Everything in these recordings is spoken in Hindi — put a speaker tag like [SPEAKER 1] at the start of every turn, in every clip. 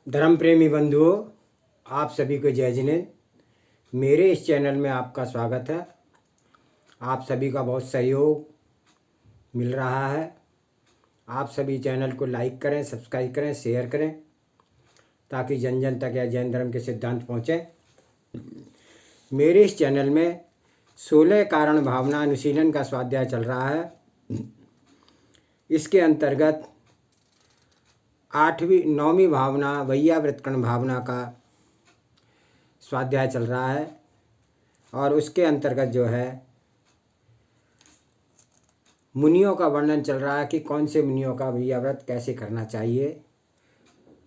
[SPEAKER 1] धर्म प्रेमी बंधुओं, आप सभी को जय जिनेंद्र। मेरे इस चैनल में आपका स्वागत है। आप सभी का बहुत सहयोग मिल रहा है। आप सभी चैनल को लाइक करें, सब्सक्राइब करें, शेयर करें, ताकि जन जन तक यह जैन धर्म के सिद्धांत पहुँचें। मेरे इस चैनल में 16 कारण भावना अनुशीलन का स्वाध्याय चल रहा है। इसके अंतर्गत 9वीं भावना वैयावृत्कण भावना का स्वाध्याय चल रहा है, और उसके अंतर्गत जो है मुनियों का वर्णन चल रहा है कि कौन से मुनियों का वैयाव्रत कैसे करना चाहिए।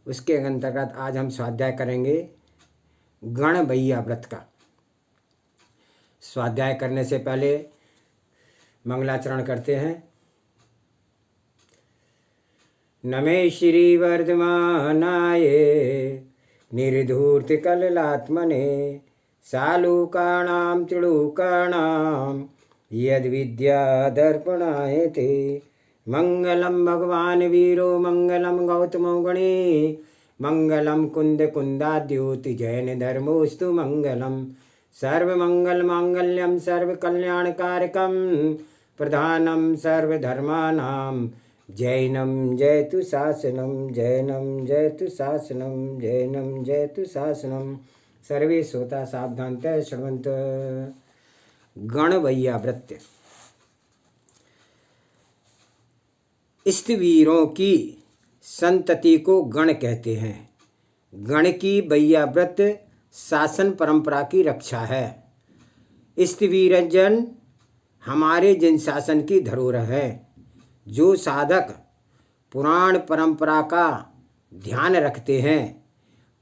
[SPEAKER 1] उसके अंतर्गत आज हम स्वाध्याय करेंगे गण वैयाव्रत का। स्वाध्याय करने से पहले मंगलाचरण करते हैं। नमे श्री वर्धमानाय निर्धूर्तिकललात्मने सालूकाणां त्रिलोकाणां यद्विद्यादर्पणाय ते। मंगलम भगवान वीरो मंगलम गौतमो गणे मंगलम कुंदाद्योति जैन धर्मोस्तु मंगलम। सर्वमंगल मांगल्यम सर्वकल्याणकारकम प्रधानम सर्वधर्मानां जैनम जयतु शासनम। जैनम जयतु शासनम। जैनम जयतु शासनम। सर्वे श्रोता सावधानतः श्रवन्तु। गण वैयाव्रत। स्त्रीवीरों की संतति को गण कहते हैं। गण की वैयाव्रत शासन परंपरा की रक्षा है। स्त्रीवीरजन हमारे जिन शासन की धरोहर है। जो साधक पुराण परंपरा का ध्यान रखते हैं,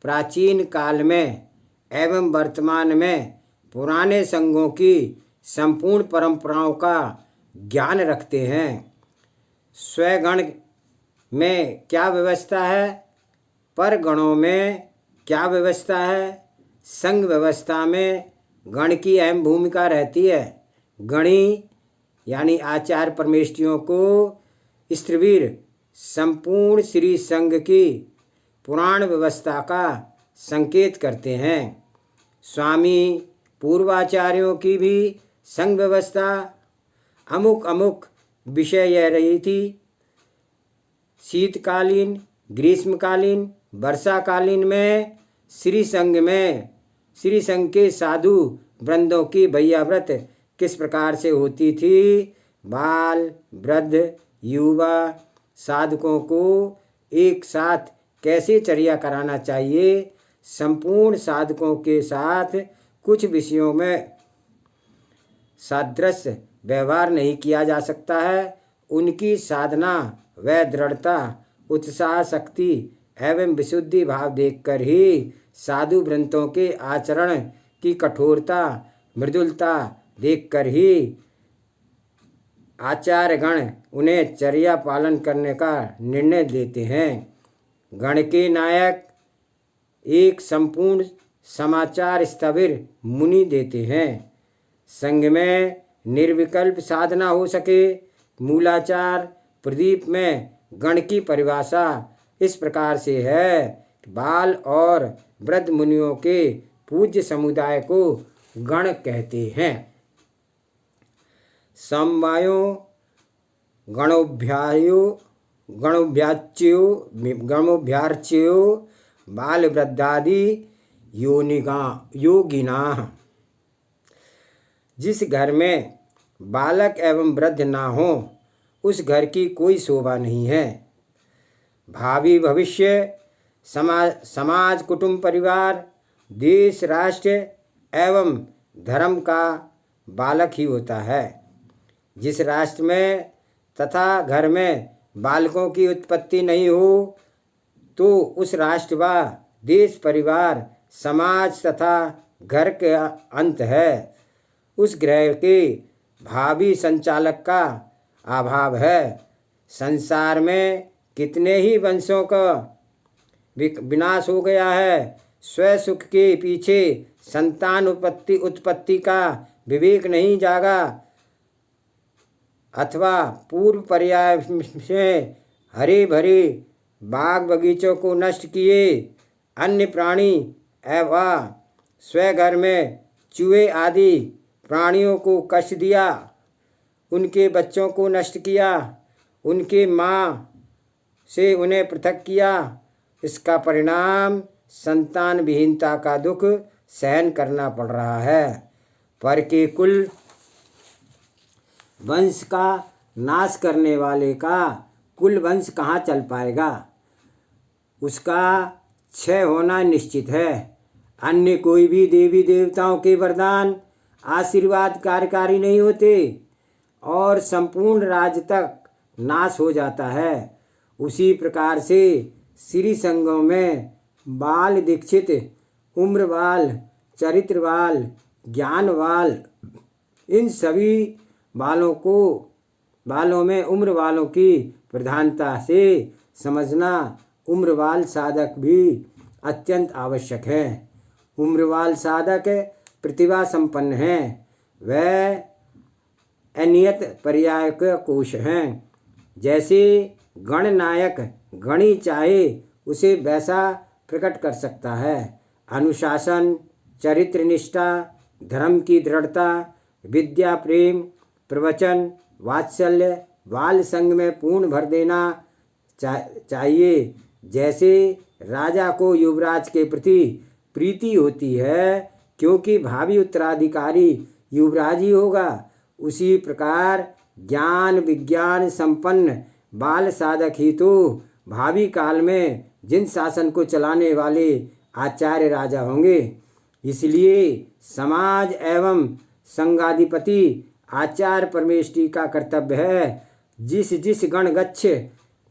[SPEAKER 1] प्राचीन काल में एवं वर्तमान में पुराने संघों की संपूर्ण परंपराओं का ज्ञान रखते हैं। स्वगण में क्या व्यवस्था है, परगणों में क्या व्यवस्था है, संघ व्यवस्था में गण की अहम भूमिका रहती है। गणी यानी आचार्य परमेष्ठियों को स्त्रीवीर संपूर्ण श्री संघ की पुराण व्यवस्था का संकेत करते हैं। स्वामी पूर्वाचार्यों की भी संघ व्यवस्था अमुक अमुक विषय यह रही थी। शीतकालीन, ग्रीष्मकालीन, वर्षाकालीन में श्री संघ के साधु वृंदों की वैयाव्रत किस प्रकार से होती थी। बाल, वृद्ध, युवा साधकों को एक साथ कैसे चर्या कराना चाहिए। संपूर्ण साधकों के साथ कुछ विषयों में सादृश्य व्यवहार नहीं किया जा सकता है। उनकी साधना व दृढ़ता, उत्साह, शक्ति एवं विशुद्धि भाव देखकर ही, साधु वृंदों के आचरण की कठोरता, मृदुलता देखकर ही आचार्यगण उन्हें चर्या पालन करने का निर्णय लेते हैं। गण के नायक एक संपूर्ण समाचार स्थविर मुनि देते हैं। संघ में निर्विकल्प साधना हो सके। मूलाचार प्रदीप में गण की परिभाषा इस प्रकार से है। बाल और वृद्ध मुनियों के पूज्य समुदाय को गण कहते हैं। समवायो गणोभ्यार्च्यो बाल वृद्धादि योगिना। जिस घर में बालक एवं वृद्ध ना हो, उस घर की कोई शोभा नहीं है। भावी भविष्य समाज, कुटुंब, परिवार, देश, राष्ट्र एवं धर्म का बालक ही होता है। जिस राष्ट्र में तथा घर में बालकों की उत्पत्ति नहीं हो, तो उस राष्ट्र व देश, परिवार, समाज तथा घर के अंत है। उस ग्रह के भावी संचालक का अभाव है। संसार में कितने ही वंशों का विनाश हो गया है। स्वसुख के पीछे संतान उत्पत्ति का विवेक नहीं जागा, अथवा पूर्व पर्याय से हरे भरे बाग बगीचों को नष्ट किए अन्य प्राणी एवं स्वघर में चूहे आदि प्राणियों को कष्ट दिया, उनके बच्चों को नष्ट किया, उनके माँ से उन्हें पृथक किया, इसका परिणाम संतान विहीनता का दुख सहन करना पड़ रहा है। पर के कुल वंश का नाश करने वाले का कुल वंश कहाँ चल पाएगा? उसका क्षय होना निश्चित है। अन्य कोई भी देवी देवताओं के वरदान आशीर्वाद कार्यकारी नहीं होते और संपूर्ण राज्य तक नाश हो जाता है। उसी प्रकार से श्री संघों में बाल दीक्षित, उम्रवाल, चरित्रवाल, ज्ञानवाल, इन सभी बालों में उम्र वालों की प्रधानता से समझना उम्रवाल साधक भी अत्यंत आवश्यक है। उम्रवाल साधक प्रतिभा संपन्न हैं, वह अनियत पर्याय का कोश हैं। जैसे गणनायक गणी चाहे उसे वैसा प्रकट कर सकता है। अनुशासन, चरित्र निष्ठा, धर्म की दृढ़ता, विद्या, प्रेम, प्रवचन, वात्सल्य, बाल संग में पूर्ण भर देना चाहिए। जैसे राजा को युवराज के प्रति प्रीति होती है क्योंकि भावी उत्तराधिकारी युवराज ही होगा, उसी प्रकार ज्ञान विज्ञान संपन्न बाल साधक ही तो भावी काल में जिन शासन को चलाने वाले आचार्य राजा होंगे। इसलिए समाज एवं संघाधिपति आचार्य परमेष्टि का कर्तव्य है। जिस जिस गणगच्छ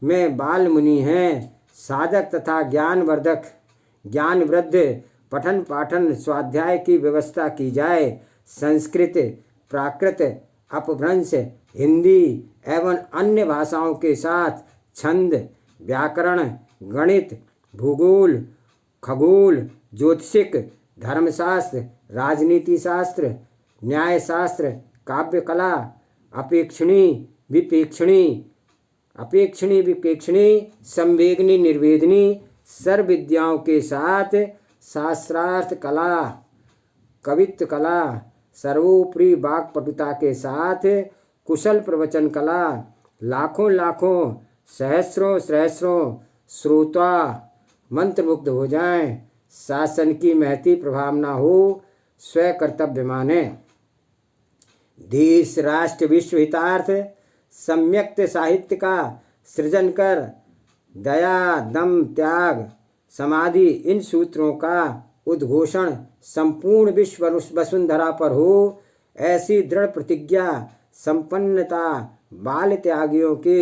[SPEAKER 1] में बाल मुनि हैं, साधक तथा ज्ञानवर्धक ज्ञान वृद्ध पठन पाठन स्वाध्याय की व्यवस्था की जाए। संस्कृत, प्राकृत, अपभ्रंश, हिंदी एवं अन्य भाषाओं के साथ छंद, व्याकरण, गणित, भूगोल, खगोल, ज्योतिषिक, धर्मशास्त्र, राजनीति शास्त्र, न्यायशास्त्र, काव्य कला, अपेक्षणी विपेक्षणी, संवेगनी निर्वेदनी, सर्व विद्याओं के साथ शास्त्रार्थ कला, कवित्व कला, सर्वोपरि वाक्पटुता के साथ कुशल प्रवचन कला, लाखों लाखों सहस्रों सहस्रों श्रोता मंत्रमुग्ध हो जाएं, शासन की महती प्रभावना हो, स्व कर्तव्य माने। देश राष्ट्र विश्व हितार्थ सम्यक्त साहित्य का सृजन कर दया दम त्याग समाधि इन सूत्रों का उद्घोषण संपूर्ण विश्व वसुंधरा पर हो, ऐसी दृढ़ प्रतिज्ञा संपन्नता बाल त्यागियों के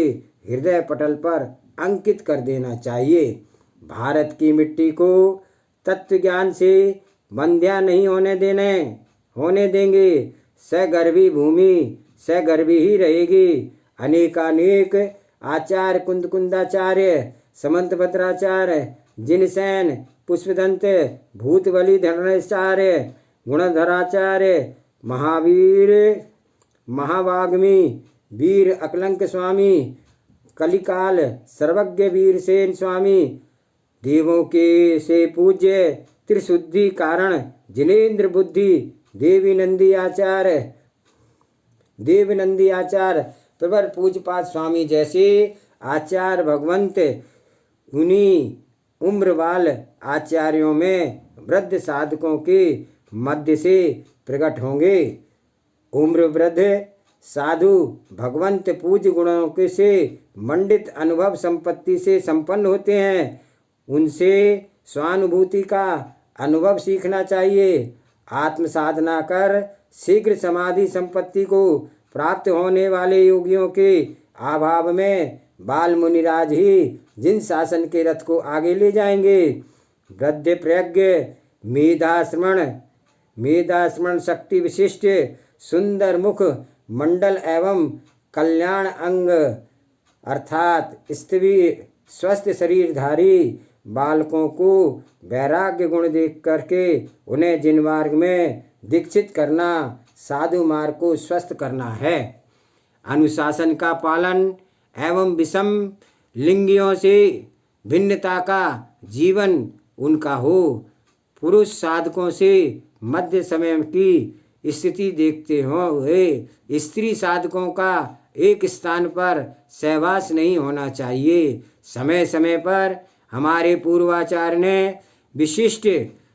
[SPEAKER 1] हृदय पटल पर अंकित कर देना चाहिए। भारत की मिट्टी को तत्व ज्ञान से बंध्या नहीं होने देंगे। सगर्भी भूमि सगर्भी ही रहेगी। अनेकानेक आचार्य, कुंदाचार्य, समंतभद्राचार्य, जिनसेन, पुष्पदंत, भूतबली, धनराचार्य, गुणधराचार्य, महावीर, महावाग्मी, वीर अकलंक स्वामी, कलिकाल सर्वज्ञ वीर सेन स्वामी, देवों के से पूज्य त्रिशुद्धि कारण जिनेन्द्र बुद्धि, देवीनंदी आचार्य प्रवर पूजपात स्वामी जैसे आचार्य भगवंत उन्हीं उम्रवाल आचार्यों में वृद्ध साधकों के मध्य से प्रकट होंगे। उम्र वृद्ध साधु भगवंत पूज्य गुणों के से मंडित अनुभव संपत्ति से संपन्न होते हैं। उनसे स्वानुभूति का अनुभव सीखना चाहिए। आत्म साधना कर शीघ्र समाधि संपत्ति को प्राप्त होने वाले योगियों के अभाव में बाल मुनिराज ही जिन शासन के रथ को आगे ले जाएंगे। वृद्ध प्रज्ञ मेधाश्रमण शक्ति विशिष्ट सुंदर मुख मंडल एवं कल्याण अंग अर्थात स्वस्थ शरीरधारी बालकों को वैराग्य गुण देख करके उन्हें जिन मार्ग में दीक्षित करना साधु मार्ग को स्वस्थ करना है। अनुशासन का पालन एवं विषम लिंगियों से भिन्नता का जीवन उनका हो। पुरुष साधकों से मध्य समय की स्थिति देखते हुए स्त्री साधकों का एक स्थान पर सहवास नहीं होना चाहिए। समय समय पर हमारे पूर्वाचार्य ने विशिष्ट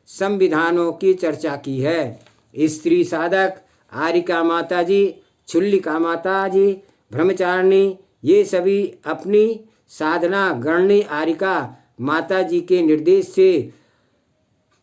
[SPEAKER 1] संविधानों की चर्चा की है। स्त्री साधक, आरिका माता जी, छुल्लिका माता जी, ब्रह्मचारिणी, ये सभी अपनी साधना गणनी आरिका माता जी के निर्देश से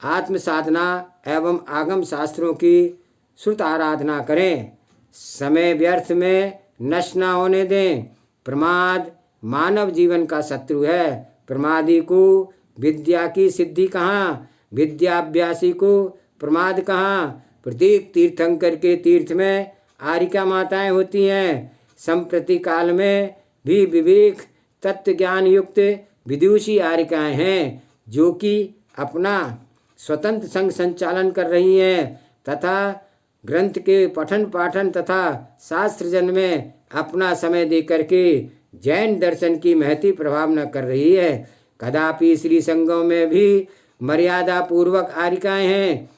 [SPEAKER 1] आत्म साधना एवं आगम शास्त्रों की श्रुत आराधना करें। समय व्यर्थ में नष्ट न होने दें। प्रमाद मानव जीवन का शत्रु है। प्रमादी को विद्या की सिद्धि कहाँ, विद्याभ्यासी को प्रमाद कहाँ। प्रत्येक तीर्थंकर के तीर्थ में आरिका माताएं होती हैं। संप्रति काल में भी विवेक तत्व ज्ञान युक्त विदुषी आरिकाएं हैं, जो कि अपना स्वतंत्र संघ संचालन कर रही हैं तथा ग्रंथ के पठन पाठन तथा शास्त्रजन में अपना समय देकर के जैन दर्शन की महती प्रभाव न कर रही है। कदापि श्री संघों में भी मर्यादा पूर्वक आरिकाएं हैं,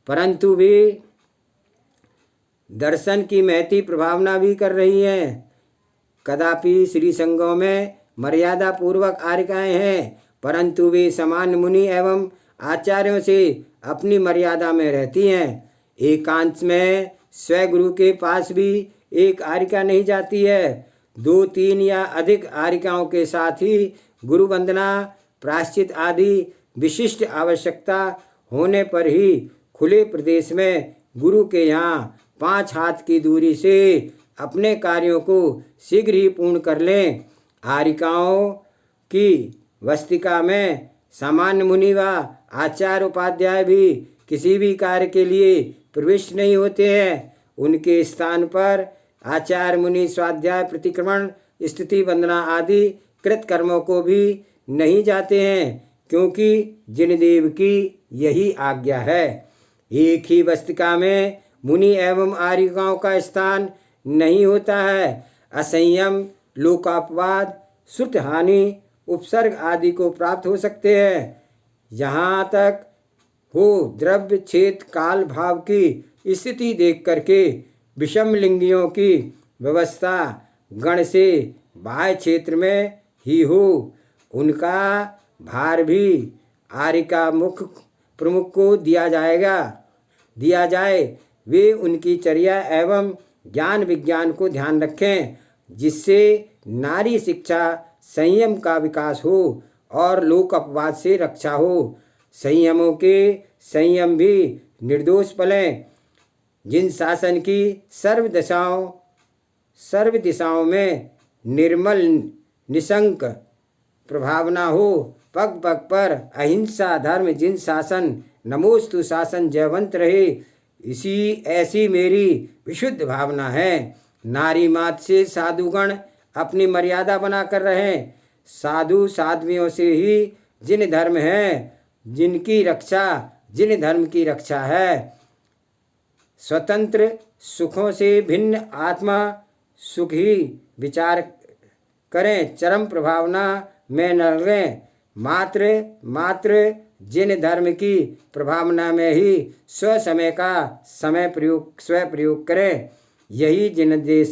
[SPEAKER 1] परंतु वे दर्शन की महती प्रभावना भी कर रही हैं। कदापि श्री संघों में मर्यादा पूर्वक आरिकाएं हैं, परंतु वे समान मुनि एवं आचार्यों से अपनी मर्यादा में रहती हैं। एकांत में स्वगुरु के पास भी एक आरिका नहीं जाती है। 2, 3 या अधिक आरिकाओं के साथ ही गुरु वंदना, प्रायश्चित आदि विशिष्ट आवश्यकता होने पर ही खुले प्रदेश में गुरु के यहाँ 5 हाथ की दूरी से अपने कार्यों को शीघ्र ही पूर्ण कर लें। आरिकाओं की वस्तिका में सामान्य मुनि व आचार्य उपाध्याय भी किसी भी कार्य के लिए प्रविष्ट नहीं होते हैं। उनके स्थान पर आचार्य मुनि स्वाध्याय, प्रतिक्रमण, स्तुति, वंदना आदि कृत कर्मों को भी नहीं जाते हैं, क्योंकि जिनदेव की यही आज्ञा है। एक ही वस्तिका में मुनि एवं आरिकाओं का स्थान नहीं होता है। असंयम, लोकापवाद, श्रुत हानि, उपसर्ग आदि को प्राप्त हो सकते हैं। यहाँ तक हो द्रव्य छेद काल भाव की स्थिति देख करके विषम लिंगियों की व्यवस्था गण से बाह्य क्षेत्र में ही हो। उनका भार भी आरिका मुख प्रमुख को दिया जाए। वे उनकी चर्या एवं ज्ञान विज्ञान को ध्यान रखें, जिससे नारी शिक्षा संयम का विकास हो और लोक अपवाद से रक्षा हो। संयमों के संयम भी निर्दोष पलें। जिन शासन की सर्व दिशाओं में निर्मल निशंक प्रभावना हो, पग पग पर अहिंसा धर्म जिन शासन, नमोस्तु शासन जयवंत रहे, ऐसी मेरी विशुद्ध भावना है। नारी मात से साधुगण अपनी मर्यादा बना कर रहें। साधु साध्वियों से ही जिन धर्म की रक्षा है। स्वतंत्र सुखों से भिन्न आत्मा सुख ही विचार करें, चरम प्रभावना में न लगें। मात्र जिन धर्म की प्रभावना में ही स्वसमय का स्व प्रयोग करें, यही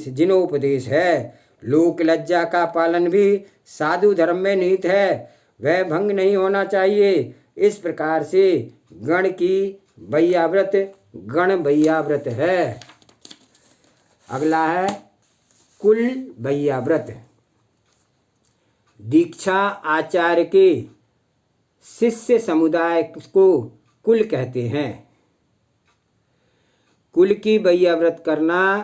[SPEAKER 1] जिनोपदेश है। लोक लज्जा का पालन भी साधु धर्म में निहित है, वह भंग नहीं होना चाहिए। इस प्रकार से गण बैयाव्रत है। अगला है कुल बैयाव्रत। दीक्षा आचार्य के शिष्य समुदाय को कुल कहते हैं। कुल की बैयाव्रत करना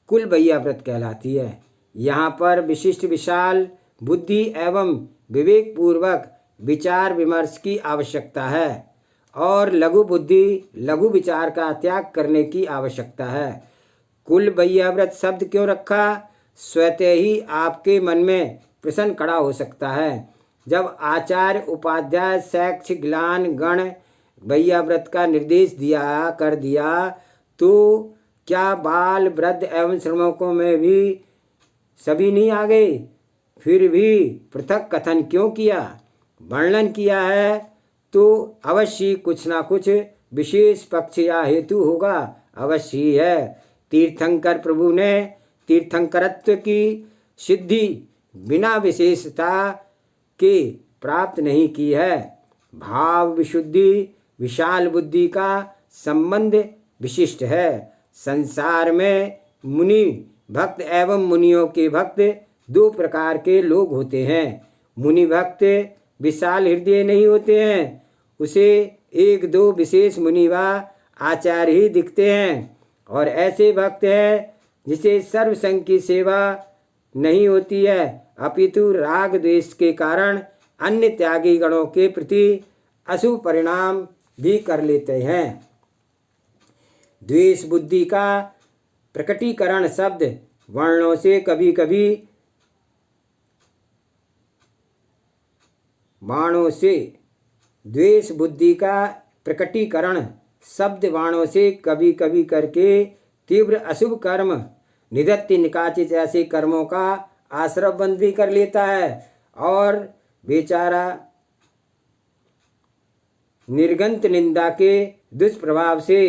[SPEAKER 1] कुल बैयाव्रत कहलाती है। यहाँ पर विशिष्ट विशाल बुद्धि एवं विवेक पूर्वक विचार विमर्श की आवश्यकता है और लघु बुद्धि लघु विचार का त्याग करने की आवश्यकता है। कुल बैयाव्रत शब्द क्यों रखा, स्वतः ही आपके मन में प्रश्न खड़ा हो सकता है। जब आचार्य उपाध्याय शैक्ष ग्लान गण बैयाव्रत का निर्देश कर दिया तो क्या बाल वृद्ध एवं श्रमकों में भी सभी नहीं आ गए? फिर भी पृथक कथन क्यों किया? वर्णन किया है तो अवश्य कुछ ना कुछ विशेष पक्ष या हेतु होगा, अवश्य ही है। तीर्थंकर प्रभु ने तीर्थंकरत्व की सिद्धि बिना विशेषता के प्राप्त नहीं की है। भाव विशुद्धि विशाल बुद्धि का संबंध विशिष्ट है। संसार में मुनि भक्त एवं मुनियों के भक्त दो प्रकार के लोग होते हैं। मुनि भक्त विशाल हृदय नहीं होते हैं, उसे एक दो विशेष मुनि व आचार्य ही दिखते हैं। और ऐसे भक्त हैं जिसे सर्वसंग की सेवा नहीं होती है, अपितु राग द्वेष के कारण अन्य त्यागी गणों के प्रति अशुभ परिणाम भी कर लेते हैं। द्वेष बुद्धि का प्रकटीकरण शब्द वर्णों से कभी कभी बाणों से, द्वेष बुद्धि का प्रकटीकरण शब्द बाणों से कभी कभी करके तीव्र अशुभ कर्म निधत्ति निकाचित ऐसे कर्मों का आश्रय बंद भी कर लेता है और बेचारा निर्गंत निंदा के दुष्प्रभाव से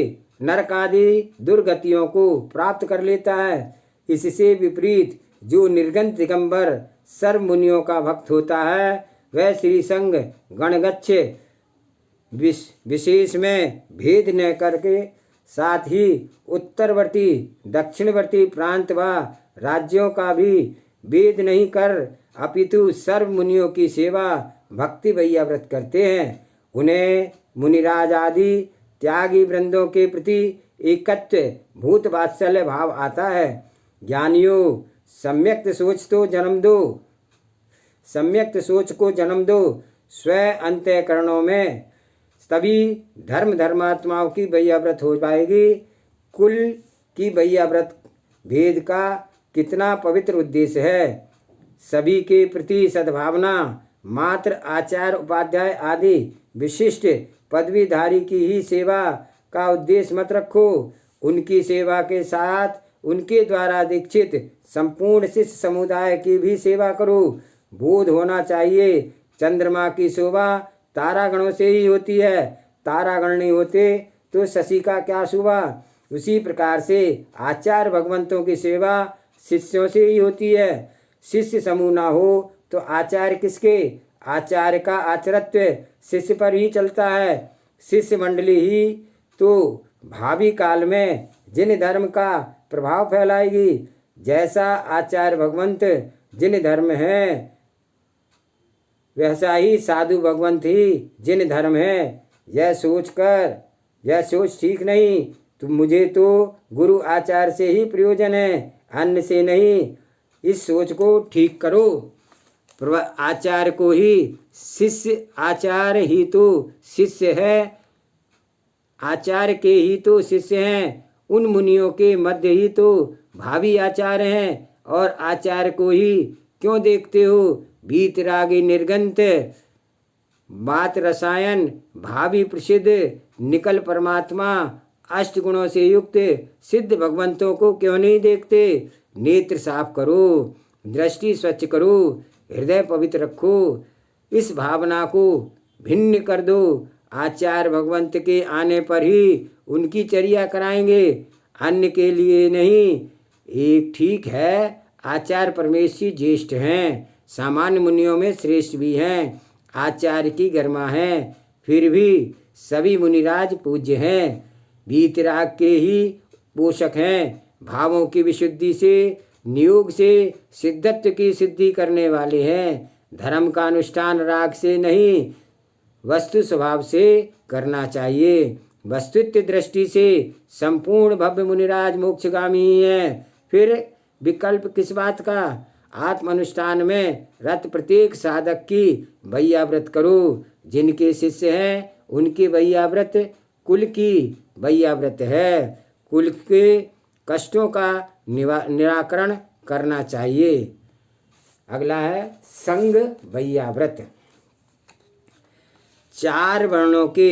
[SPEAKER 1] नरक आदि दुर्गतियों को प्राप्त कर लेता है। इससे विपरीत जो निर्गंत दिगंबर सर्व मुनियों का भक्त होता है वह श्री संग गणगच्छ विशेष में भेद न करके साथ ही उत्तरवर्ती दक्षिणवर्ती प्रांत व राज्यों का भी भेद नहीं कर अपितु सर्व मुनियों की सेवा भक्ति वैयाव्रत करते हैं। उन्हें मुनिराज आदि त्यागी वृंदों के प्रति एकत्व भूत वात्सल्य भाव आता है। ज्ञानियों सम्यक्त सोच को जन्म दो, स्व अंतःकरणों में, तभी धर्मात्माओं की वैयाव्रत हो पाएगी। कुल की वैयाव्रत भेद का कितना पवित्र उद्देश्य है। सभी के प्रति सद्भावना, मात्र आचार्य उपाध्याय आदि विशिष्ट पदवीधारी की ही सेवा का उद्देश्य मत रखो। उनकी सेवा के साथ उनके द्वारा दीक्षित संपूर्ण शिष्य समुदाय की भी सेवा करो। बोध होना चाहिए चंद्रमा की शोभा तारागणों से ही होती है, तारागण नहीं होते तो शशि का क्या शोभा। उसी प्रकार से आचार्य भगवंतों की सेवा शिष्यों से ही होती है। शिष्य समूह ना हो तो आचार्य किसके। आचार्य का आचरत्व शिष्य पर ही चलता है। शिष्य मंडली ही तो भावी काल में जिन धर्म का प्रभाव फैलाएगी। जैसा आचार्य भगवंत जिन धर्म है वैसा ही साधु भगवंत ही जिन धर्म है। यह सोच ठीक नहीं। तो मुझे तो गुरु आचार्य से ही प्रयोजन है, अन्य से नहीं। इस सोच को ठीक करो। आचार्य को ही शिष्य, आचार्य ही तो शिष्य है, आचार्य के ही तो शिष्य हैं। उन मुनियों के मध्य ही तो भावी आचार्य हैं। और आचार्य को ही क्यों देखते हो। भीतरागी निर्गंत बात रसायन भावी प्रसिद्ध निकल परमात्मा अष्ट गुणों से युक्त सिद्ध भगवंतों को क्यों नहीं देखते। नेत्र साफ करो, दृष्टि स्वच्छ करो, हृदय पवित्र रखो। इस भावना को भिन्न कर दो। आचार्य भगवंत के आने पर ही उनकी चर्या कराएंगे, अन्य के लिए नहीं। एक ठीक है, आचार्य परमेश्वरी ज्येष्ठ हैं, सामान्य मुनियों में श्रेष्ठ भी हैं, आचार्य की गरिमा है। फिर भी सभी मुनिराज पूज्य हैं, वीतराग के ही पोषक हैं, भावों की विशुद्धि से नियोग से सिद्धत्व की सिद्धि करने वाले हैं। धर्म का अनुष्ठान राग से नहीं वस्तु स्वभाव से करना चाहिए। वस्तुत्व दृष्टि से संपूर्ण भव्य मुनिराज मोक्षगामी ही हैं। फिर विकल्प किस बात का। आत्मानुष्ठान में रत प्रत्येक साधक की वैयाव्रत करो। जिनके शिष्य हैं उनकी वैयाव्रत कुल की वैयाव्रत है। कुल के कष्टों का निराकरण करना चाहिए। अगला है संग वैयाव्रत। 4 वर्णों के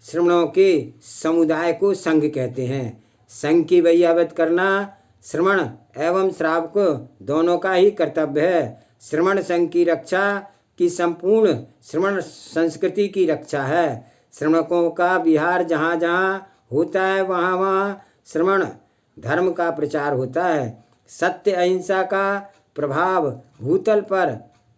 [SPEAKER 1] श्रवणों के समुदाय को संघ कहते हैं। संघ की वैयाव्रत करना श्रवण एवं श्रावक दोनों का ही कर्तव्य है। श्रवण संघ की रक्षा कि संपूर्ण श्रमण संस्कृति की रक्षा है। श्रमणकों का विहार जहाँ जहाँ होता है वहाँ वहाँ श्रमण धर्म का प्रचार होता है। सत्य अहिंसा का प्रभाव भूतल पर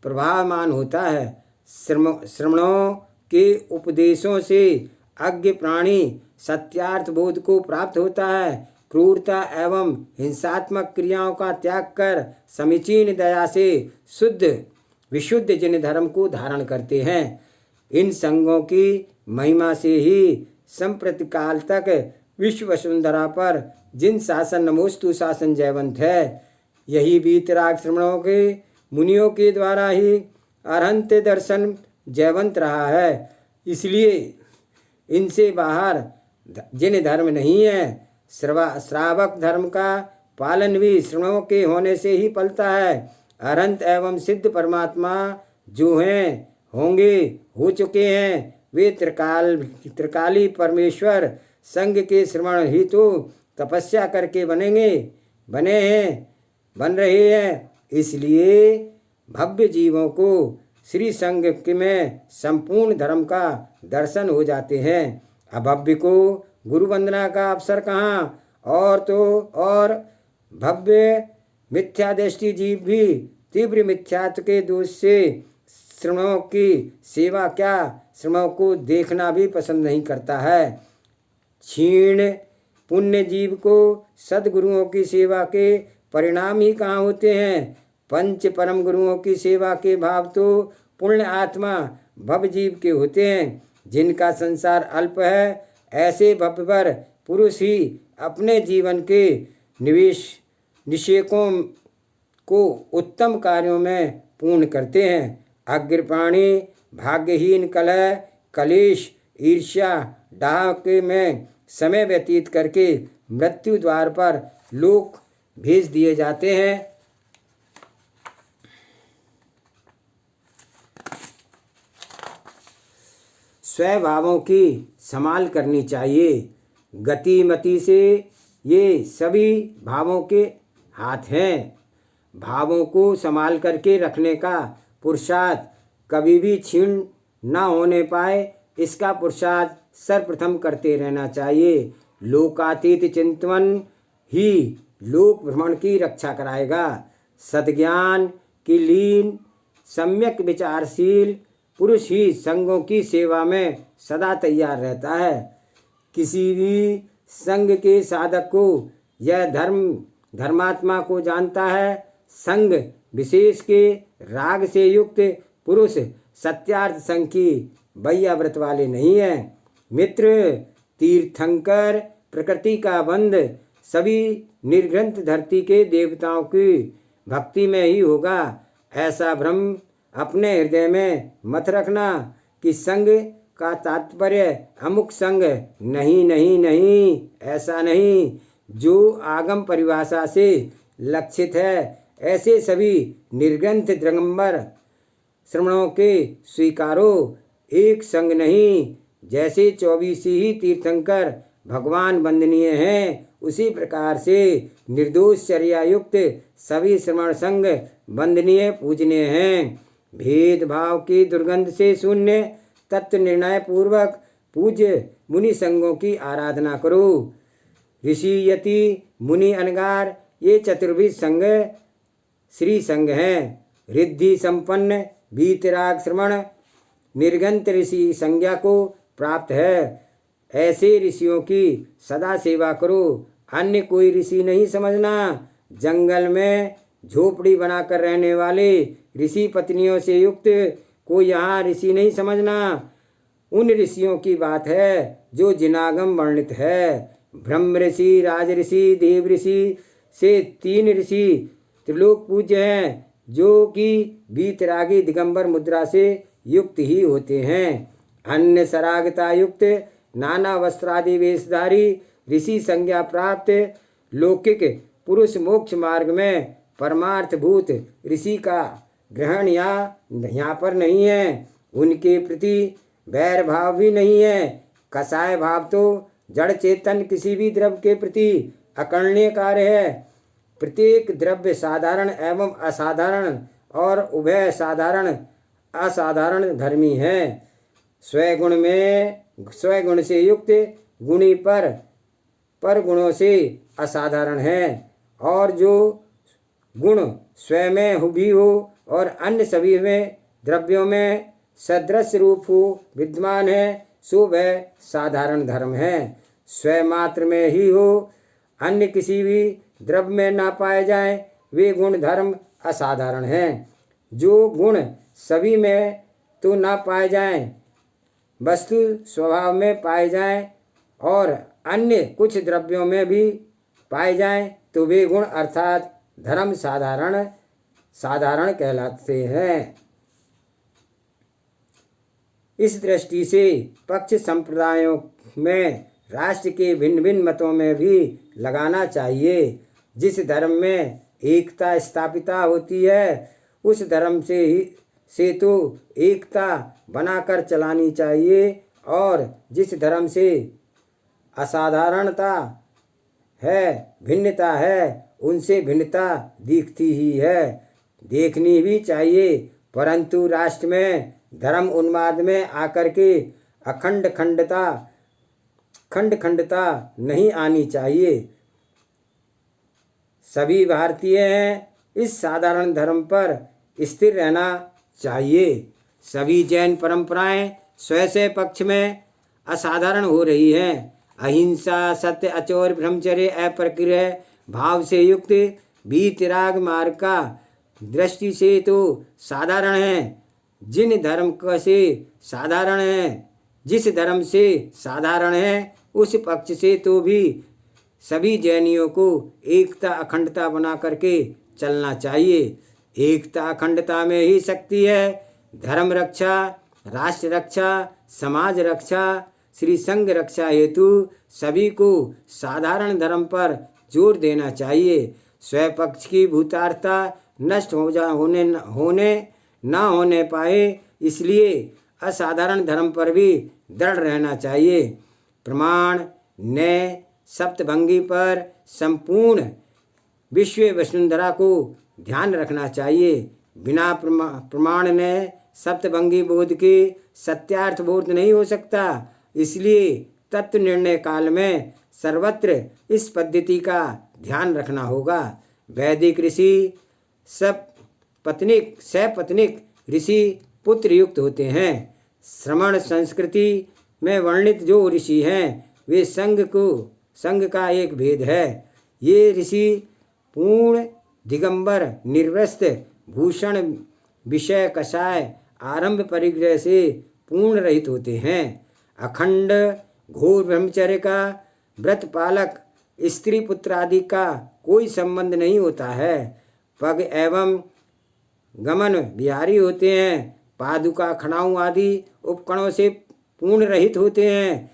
[SPEAKER 1] प्रभावमान होता है। श्रमणों के उपदेशों से अज्ञ प्राणी सत्यार्थ बोध को प्राप्त होता है। क्रूरता एवं हिंसात्मक क्रियाओं का त्याग कर समीचीन दया से शुद्ध विशुद्ध जिन धर्म को धारण करते हैं। इन संघों की महिमा से ही संप्रति काल तक विश्व वसुंधरा पर जिन शासन नमोस्तु शासन जयवंत है, यही वीतराग श्रमणों के मुनियों के द्वारा ही अरहंत दर्शन जयवंत रहा है। इसलिए इनसे बाहर जिन धर्म नहीं है, श्रावक धर्म का पालन भी श्रमणों के होने से ही पलता है। अरहंत एवं सिद्ध परमात्मा जो हैं होंगे हो चुके हैं, वे त्रिकाली परमेश्वर संघ के श्रवण ही तो तपस्या करके बन रहे हैं। इसलिए भव्य जीवों को श्री संघ में संपूर्ण धर्म का दर्शन हो जाते हैं। अभव्य को गुरु वंदना का अवसर कहाँ, और भव्य मिथ्या दृष्टि जीव भी तीव्र मिथ्यात्व के दोष से श्रमणों की सेवा क्या, श्रमणों को देखना भी पसंद नहीं करता है। क्षीण पुण्य जीव को सदगुरुओं की सेवा के परिणाम ही कहाँ होते हैं। पंच परम गुरुओं की सेवा के भाव तो पुण्य आत्मा भव जीव के होते हैं। जिनका संसार अल्प है, ऐसे भवभर पुरुष ही अपने जीवन के निषेकों को उत्तम कार्यों में पूर्ण करते हैं। अग्रपाणी भाग्यहीन कलह कलेश ईर्ष्या डाह के में समय व्यतीत करके मृत्यु द्वार पर लोक भेज दिए जाते हैं। स्वभावों की संभाल करनी चाहिए। गति मति से ये सभी भावों के हाथ हैं। भावों को संभाल करके रखने का पुरुषार्थ कभी भी क्षीण न होने पाए, इसका पुरुषार्थ सर्वप्रथम करते रहना चाहिए। लोकातीत चिंतन ही लोक भ्रमण की रक्षा कराएगा। सद्ज्ञान की लीन सम्यक विचारशील पुरुष ही संघों की सेवा में सदा तैयार रहता है। किसी भी संघ के साधक को यह धर्मात्मा को जानता है। संघ विशेष के राग से युक्त पुरुष सत्यार्थ संघ की वैयाव्रत वाले नहीं है। मित्र तीर्थंकर प्रकृति का बंध सभी निर्ग्रंथ धरती के देवताओं की भक्ति में ही होगा। ऐसा भ्रम अपने हृदय में मत रखना कि संघ का तात्पर्य अमुक संघ। नहीं, ऐसा नहीं। जो आगम परिभाषा से लक्षित है, ऐसे सभी निर्ग्रंथ दिगंबर श्रमणों के स्वीकारो, एक संघ नहीं। जैसे 24 ही तीर्थंकर भगवान वंदनीय हैं, उसी प्रकार से निर्दोष चर्या युक्त सभी श्रमण संघ वंदनीय पूजनीय हैं। भेदभाव की दुर्गंध से शून्य तत्व निर्णय पूर्वक पूज्य मुनि संघों की आराधना करो। ऋषि यति मुनि अनगार ये चतुर्विध संघ श्री संघ हैं। रिद्धि संपन्न वीतराग श्रमण निर्गंत ऋषि संज्ञा को प्राप्त है। ऐसे ऋषियों की सदा सेवा करो। अन्य कोई ऋषि नहीं समझना। जंगल में झोपड़ी बनाकर रहने वाले ऋषि पत्नियों से युक्त को यहाँ ऋषि नहीं समझना। उन ऋषियों की बात है जो जिनागम वर्णित है। ब्रह्म ऋषि, राज ऋषि, देव ऋषि से 3 ऋषि त्रिलोक पूज्य हैं, जो कि वीतरागी दिगंबर मुद्रा से युक्त ही होते हैं। अन्य सरागता युक्त नाना वस्त्रादि वेशधारी ऋषि संज्ञा प्राप्त लौकिक पुरुष मोक्ष मार्ग में परमार्थभूत ऋषि का ग्रहण यहाँ पर नहीं है। उनके प्रति वैर भाव भी नहीं है। कसाय भाव तो जड़ चेतन किसी भी द्रव्य के प्रति अकर्णीय कार्य है। प्रत्येक द्रव्य साधारण एवं असाधारण और उभय साधारण असाधारण धर्मी हैं। स्वगुण से युक्त गुणी पर गुणों से असाधारण है। और जो गुण स्वयं में भी हो और अन्य सभी में द्रव्यों में सदृश रूप हो विद्यमान है, सो वह साधारण धर्म है। स्वयं मात्र में ही हो, अन्य किसी भी द्रव्य में ना पाए जाएं, वे गुण धर्म असाधारण हैं। जो गुण सभी में तो ना पाए जाएं, वस्तु स्वभाव में पाए जाएं और अन्य कुछ द्रव्यों में भी पाए जाएं, तो वे गुण अर्थात धर्म साधारण कहलाते हैं। इस दृष्टि से पक्ष संप्रदायों में राष्ट्र के भिन्न भिन्न मतों में भी लगाना चाहिए। जिस धर्म में एकता स्थापिता होती है, उस धर्म से तो एकता बनाकर चलानी चाहिए, और जिस धर्म से असाधारणता है, भिन्नता है, उनसे भिन्नता दिखती ही है, देखनी भी चाहिए। परंतु राष्ट्र में धर्म उन्माद में आकर के खंड खंडता नहीं आनी चाहिए। सभी भारतीय हैं, इस साधारण धर्म पर स्थिर रहना चाहिए। सभी जैन परंपराएं स्वयं से पक्ष में असाधारण हो रही हैं। अहिंसा, सत्य, अचोर, ब्रह्मचर्य, अप्रकिरह भाव से युक्त वीतराग मार्ग का दृष्टि से तो साधारण है। जिस धर्म से साधारण है, उस पक्ष से तो भी सभी जैनियों को एकता अखंडता बना करके चलना चाहिए। एकता अखंडता में ही शक्ति है। धर्म रक्षा, राष्ट्र रक्षा, समाज रक्षा, श्री संघ रक्षा हेतु सभी को साधारण धर्म पर जोर देना चाहिए। स्वपक्ष की भूतार्थता नष्ट ना होने पाए, इसलिए असाधारण धर्म पर भी दृढ़ रहना चाहिए। प्रमाण न्याय सप्तभंगी पर संपूर्ण विश्व वसुंधरा को ध्यान रखना चाहिए। बिना प्रमाण ने सप्तभंगी बोध के सत्यार्थ बोध नहीं हो सकता। इसलिए तत्व निर्णय काल में सर्वत्र इस पद्धति का ध्यान रखना होगा। वैदिक ऋषि सपत्निक ऋषि पुत्र युक्त होते हैं। श्रमण संस्कृति में वर्णित जो ऋषि हैं, वे संघ का एक भेद है। ये ऋषि पूर्ण दिगंबर निर्वस्त्र भूषण विषय कषाय आरंभ परिग्रह से पूर्ण रहित होते हैं। अखंड घोर ब्रह्मचर्य का व्रत पालक स्त्री पुत्र आदि का कोई संबंध नहीं होता है। पग एवं गमन बिहारी होते हैं। पादुका खड़ाऊ आदि उपकरणों से पूर्ण रहित होते हैं।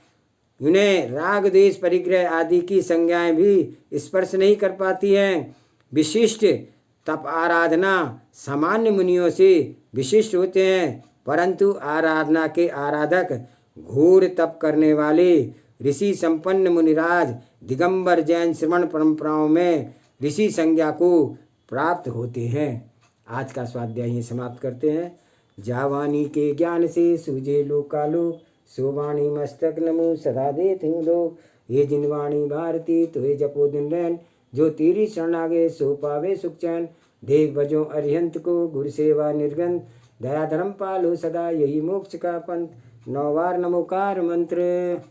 [SPEAKER 1] उन्हें राग देश परिग्रह आदि की संज्ञाएं भी स्पर्श नहीं कर पाती हैं। विशिष्ट तप आराधना सामान्य मुनियों से विशिष्ट होते हैं, परंतु आराधना के आराधक घोर तप करने वाले ऋषि संपन्न मुनिराज दिगंबर जैन श्रवण परंपराओं में ऋषि संज्ञा को प्राप्त होते हैं। आज का स्वाध्याय यहीं समाप्त करते हैं। जावानी के ज्ञान से सूझे लोकालोक, सोवाणी मस्तक नमो सदा देत हूँ लोक। ये जिनवाणी भारती तुहे जपो दिन रैन, जो तेरी शरण आगे सो पावे सुख चैन। देख भजो अरिहंत को गुरु सेवा निर्गंध, दया धर्म पालो सदा यही मोक्ष का पंथ। 9 बार नमोकार मंत्र।